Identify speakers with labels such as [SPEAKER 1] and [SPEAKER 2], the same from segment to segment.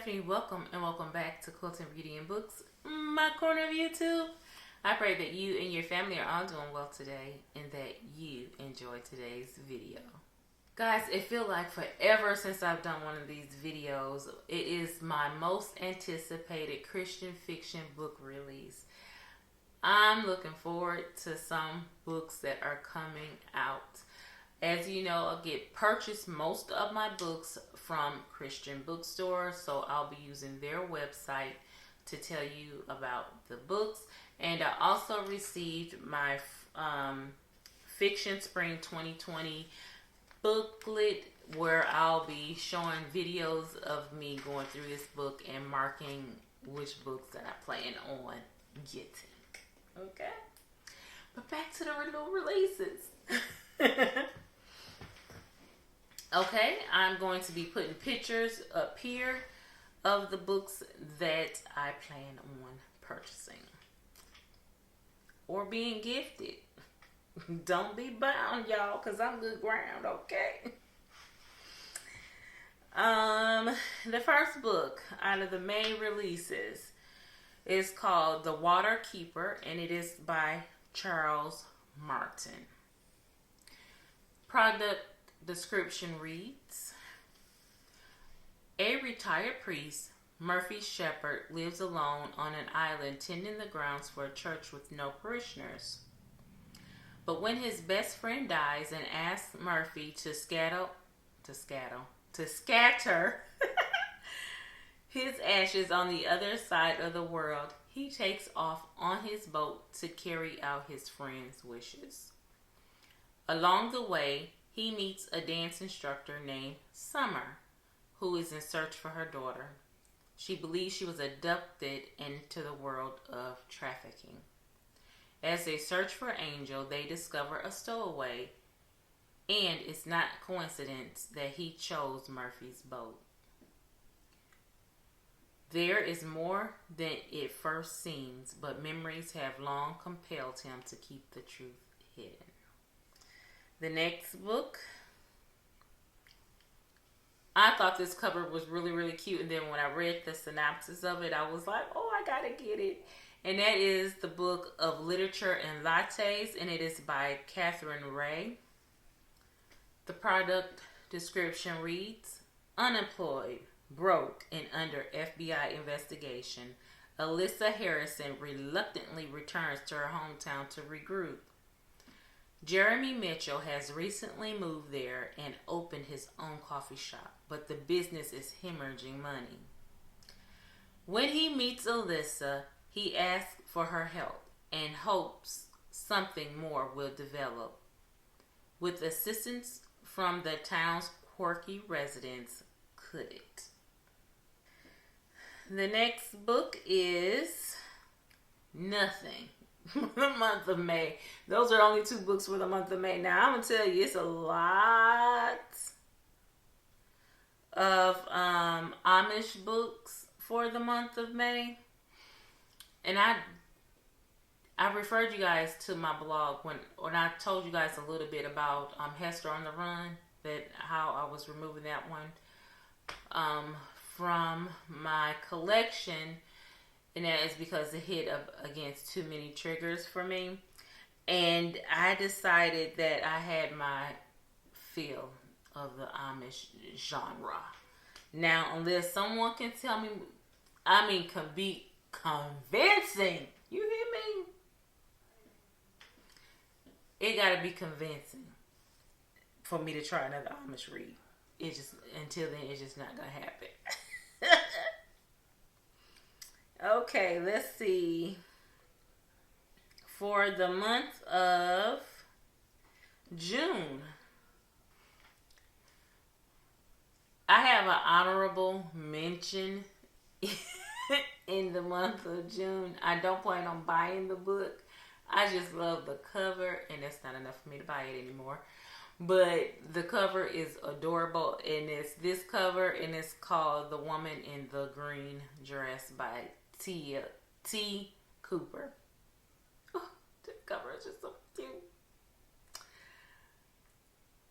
[SPEAKER 1] Stephanie. Welcome and welcome back to Quilting, Beauty, and Books, my corner of YouTube. I pray that you and your family are all doing well today and that you enjoy today's video. Guys, it feels like forever since I've done one of these videos. It is my most anticipated Christian fiction book release. I'm looking forward to some books that are coming out. As you know, I purchase most of my books from Christian bookstores, so I'll be using their website to tell you about the books. And I also received my Fiction Spring 2020 booklet where I'll be showing videos of me going through this book and marking which books that I plan on getting. Okay? But back to the new releases. Okay, I'm going to be putting pictures up here of the books that I plan on purchasing or being gifted. Don't be bound, y'all, because I'm good ground, okay? The first book out of the main releases is called The Water Keeper, and it is by Charles Martin. Product description reads: a retired priest, Murphy Shepherd, lives alone on an island tending the grounds for a church with no parishioners. But when his best friend dies and asks Murphy to scatter his ashes on the other side of the world, he takes off on his boat to carry out his friend's wishes. Along the way, he meets a dance instructor named Summer, who is in search for her daughter. She believes she was abducted into the world of trafficking. As they search for Angel, they discover a stowaway, and it's not coincidence that he chose Murphy's boat. There is more than it first seems, but memories have long compelled him to keep the truth hidden. The next book, I thought this cover was really, really cute. And then when I read the synopsis of it, I was like, oh, I gotta get it. And that is the book of Literature and Lattes, and it is by Catherine Ray. The product description reads: unemployed, broke, and under FBI investigation, Alyssa Harrison reluctantly returns to her hometown to regroup. Jeremy Mitchell has recently moved there and opened his own coffee shop, but the business is hemorrhaging money. When he meets Alyssa, he asks for her help and hopes something more will develop. With assistance from the town's quirky residents, could it? The next book is Nothing. The month of May. Those are only 2 books for the month of May. Now, I'm going to tell you, it's a lot of Amish books for the month of May. And I referred you guys to my blog when I told you guys a little bit about Hester on the Run, how I was removing that one from my collection. And that is because it hit up against too many triggers for me. And I decided that I had my fill of the Amish genre. Now, unless someone can tell me, can be convincing. You hear me? It gotta be convincing for me to try another Amish read. Until then, it's just not gonna happen. Okay, let's see. For the month of June, I have an honorable mention in the month of June. I don't plan on buying the book. I just love the cover, and that's not enough for me to buy it anymore. But the cover is adorable, and it's this cover, and it's called The Woman in the Green Dress by T. Cooper. Oh, the cover is just so cute.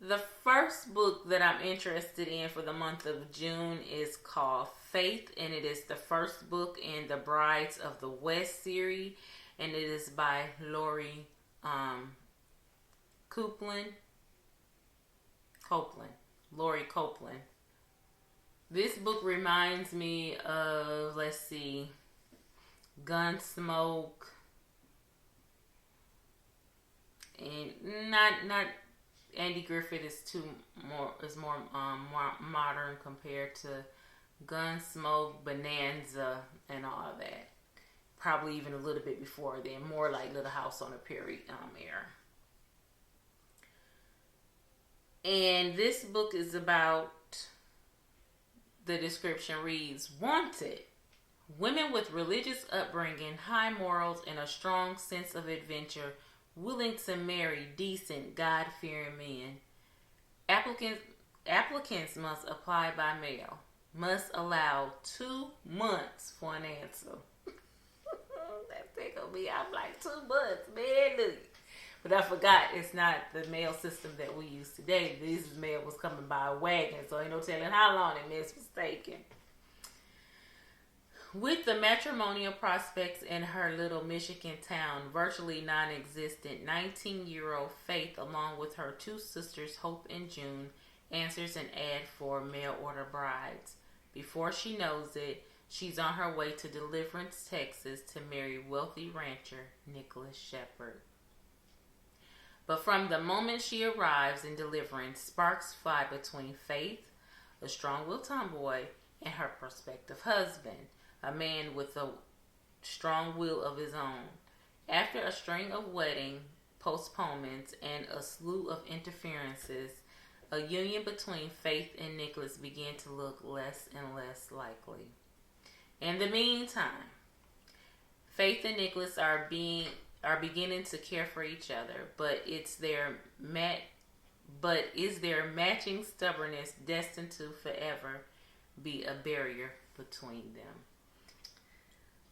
[SPEAKER 1] The first book that I'm interested in for the month of June is called Faith, and it is the first book in the Brides of the West series, and it is by Lori Copeland. Lori Copeland. This book reminds me of, let's see, Gunsmoke, and not Andy Griffith is more modern compared to Gunsmoke, Bonanza, and all of that. Probably even a little bit before then, more like Little House on the Prairie era. And this book is about, the description reads, wanted. Women with religious upbringing, high morals, and a strong sense of adventure, willing to marry decent, God-fearing men. Applicants must apply by mail. Must allow 2 months for an answer. That tickled me. I'm like, 2 months, man. Look. But I forgot, it's not the mail system that we use today. This mail was coming by a wagon, so ain't no telling how long that mess was taking. With the matrimonial prospects in her little Michigan town virtually non-existent, 19-year-old Faith, along with her 2 sisters, Hope and June, answers an ad for mail order brides. Before she knows it, she's on her way to Deliverance, Texas to marry wealthy rancher Nicholas Shepard. But from the moment she arrives in Deliverance, sparks fly between Faith, a strong-willed tomboy, and her prospective husband, a man with a strong will of his own. After a string of wedding postponements and a slew of interferences, a union between Faith and Nicholas began to look less and less likely. In the meantime, Faith and Nicholas are beginning to care for each other, but is their matching stubbornness destined to forever be a barrier between them?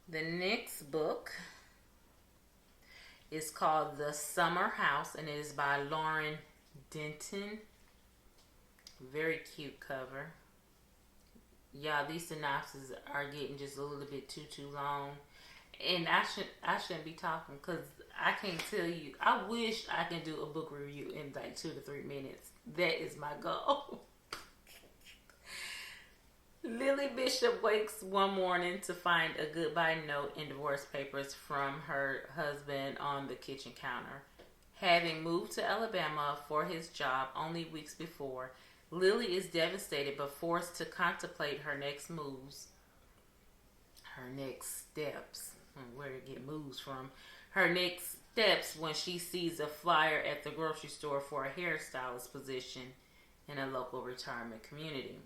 [SPEAKER 1] The next book is called The Summer House, and it is by Lauren Denton. Very cute cover. Y'all, these synopses are getting just a little bit too long. And I shouldn't be talking because I can't tell you. I wish I can do a book review in like 2 to 3 minutes. That is my goal. Lily Bishop wakes one morning to find a goodbye note and divorce papers from her husband on the kitchen counter. Having moved to Alabama for his job only weeks before, Lily is devastated but forced to contemplate her next moves. Her next steps. Where to get moves from. Her next steps when she sees a flyer at the grocery store for a hairstylist position in a local retirement community.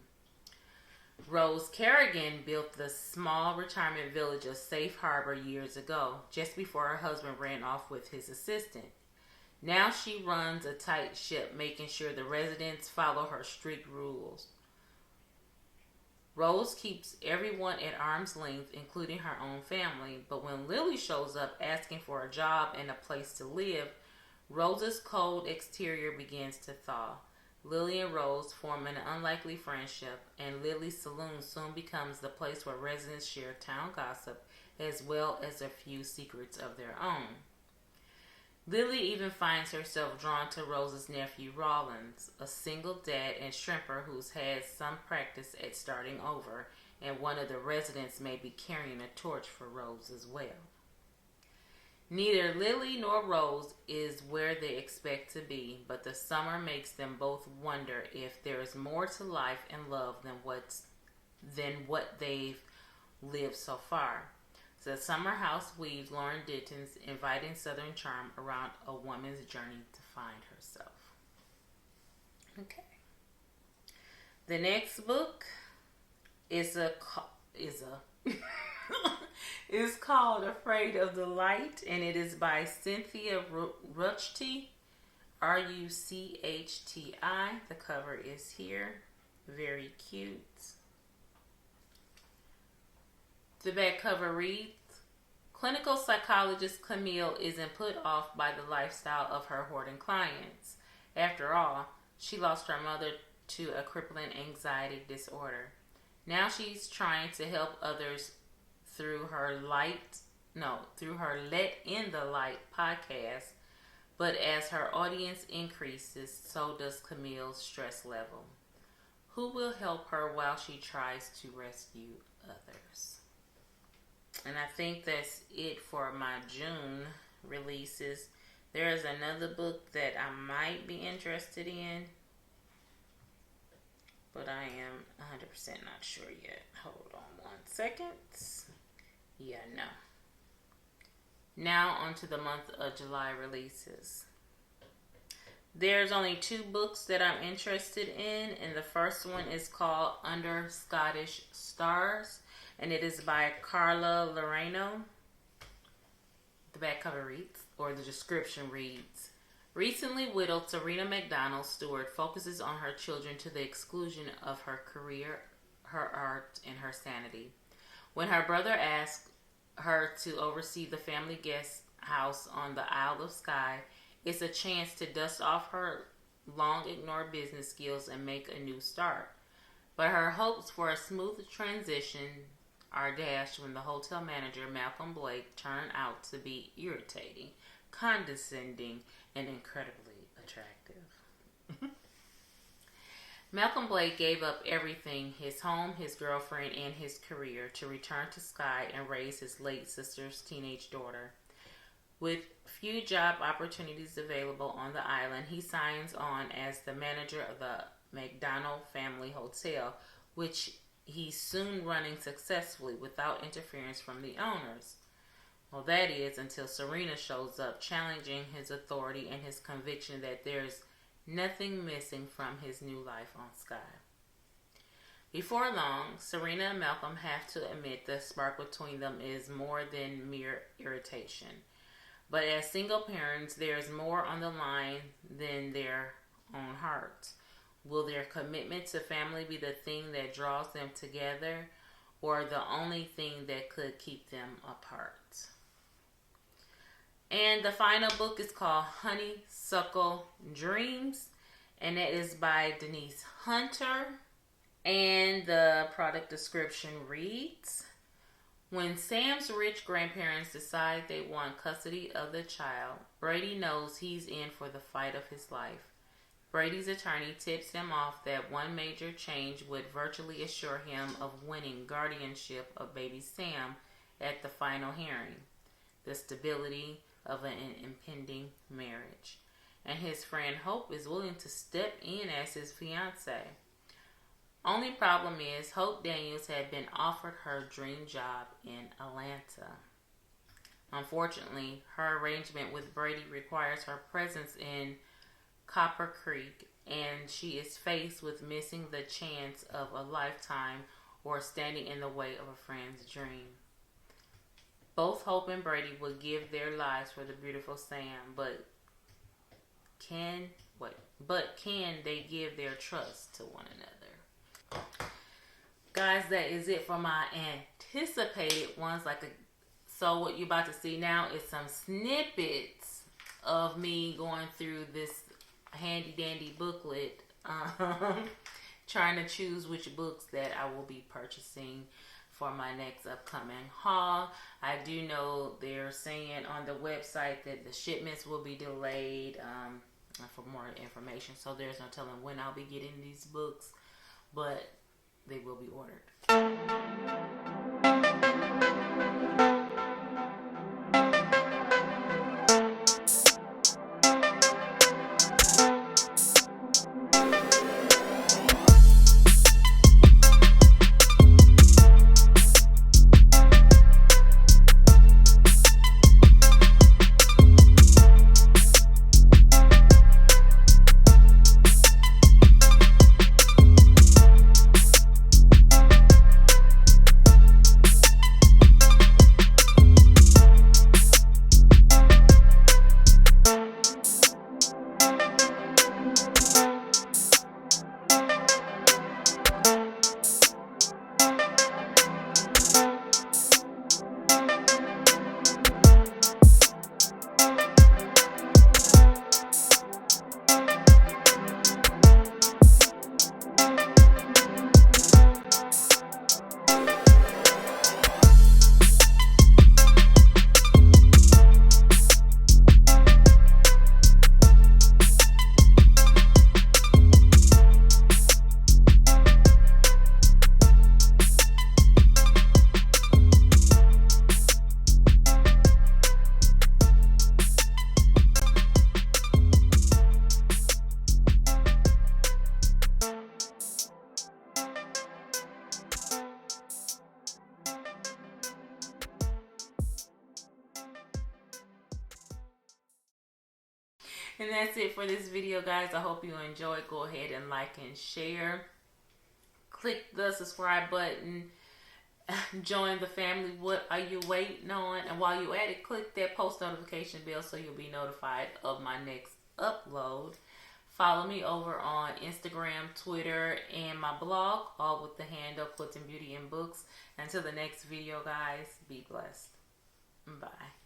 [SPEAKER 1] Rose Kerrigan built the small retirement village of Safe Harbor years ago, just before her husband ran off with his assistant. Now she runs a tight ship, making sure the residents follow her strict rules. Rose keeps everyone at arm's length, including her own family, but when Lily shows up asking for a job and a place to live, Rose's cold exterior begins to thaw. Lily and Rose form an unlikely friendship, and Lily's saloon soon becomes the place where residents share town gossip as well as a few secrets of their own. Lily even finds herself drawn to Rose's nephew Rollins, a single dad and shrimper who's had some practice at starting over, and one of the residents may be carrying a torch for Rose as well. Neither Lily nor Rose is where they expect to be, but the summer makes them both wonder if there is more to life and love than what they've lived so far. The Summer House weaves Lauren Denton's inviting southern charm around a woman's journey to find herself. Okay. The next book is is called Afraid of the Light, and it is by Cynthia Ruchti, Ruchti. The cover is here. Very cute. The back cover reads, clinical psychologist Camille isn't put off by the lifestyle of her hoarding clients. After all, she lost her mother to a crippling anxiety disorder. Now she's trying to help others through her Let in the Light podcast. But as her audience increases, so does Camille's stress level. Who will help her while she tries to rescue others? And I think that's it for my June releases. There is another book that I might be interested in, but I am 100% not sure yet. Hold on 1 second. Yeah, no. Now onto the month of July releases. There's only 2 books that I'm interested in, and the first one is called Under Scottish Stars, and it is by Carla Loreno. The back cover reads, or the description reads, recently widowed Serena McDonald Stewart focuses on her children to the exclusion of her career, her art, and her sanity. When her brother asks her to oversee the family guest house on the Isle of Skye, it's a chance to dust off her long ignored business skills and make a new start. But her hopes for a smooth transition are dashed when the hotel manager, Malcolm Blake, turned out to be irritating, condescending, and incredibly attractive. Malcolm Blake gave up everything, his home, his girlfriend, and his career to return to Skye and raise his late sister's teenage daughter. With few job opportunities available on the island, he signs on as the manager of the McDonald Family Hotel, which he's soon running successfully without interference from the owners. Well, that is until Serena shows up, challenging his authority and his conviction that there's nothing missing from his new life on Skye. Before long, Serena and Malcolm have to admit the spark between them is more than mere irritation. But as single parents, there's more on the line than their own hearts. Will their commitment to family be the thing that draws them together, or the only thing that could keep them apart? And the final book is called Honeysuckle Dreams, and it is by Denise Hunter. And the product description reads, when Sam's rich grandparents decide they want custody of the child, Brady knows he's in for the fight of his life. Brady's attorney tips him off that one major change would virtually assure him of winning guardianship of baby Sam at the final hearing, the stability of an impending marriage. And his friend Hope is willing to step in as his fiancé. Only problem is Hope Daniels had been offered her dream job in Atlanta. Unfortunately, her arrangement with Brady requires her presence in Copper Creek, and she is faced with missing the chance of a lifetime or standing in the way of a friend's dream. Both Hope and Brady would give their lives for the beautiful Sam, but can they give their trust to one another? Guys, that is it for my anticipated ones. So what you're about to see now is some snippets of me going through this handy dandy booklet, trying to choose which books that I will be purchasing for my next upcoming haul. I do know they're saying on the website that the shipments will be delayed for more information, so there's no telling when I'll be getting these books, but they will be ordered. And that's it for this video, guys. I hope you enjoyed. Go ahead and like and share. Click the subscribe button. Join the family. What are you waiting on? And while you're at it, click that post notification bell so you'll be notified of my next upload. Follow me over on Instagram, Twitter, and my blog, all with the handle Quilting Beauty and Books. Until the next video, guys, be blessed. Bye.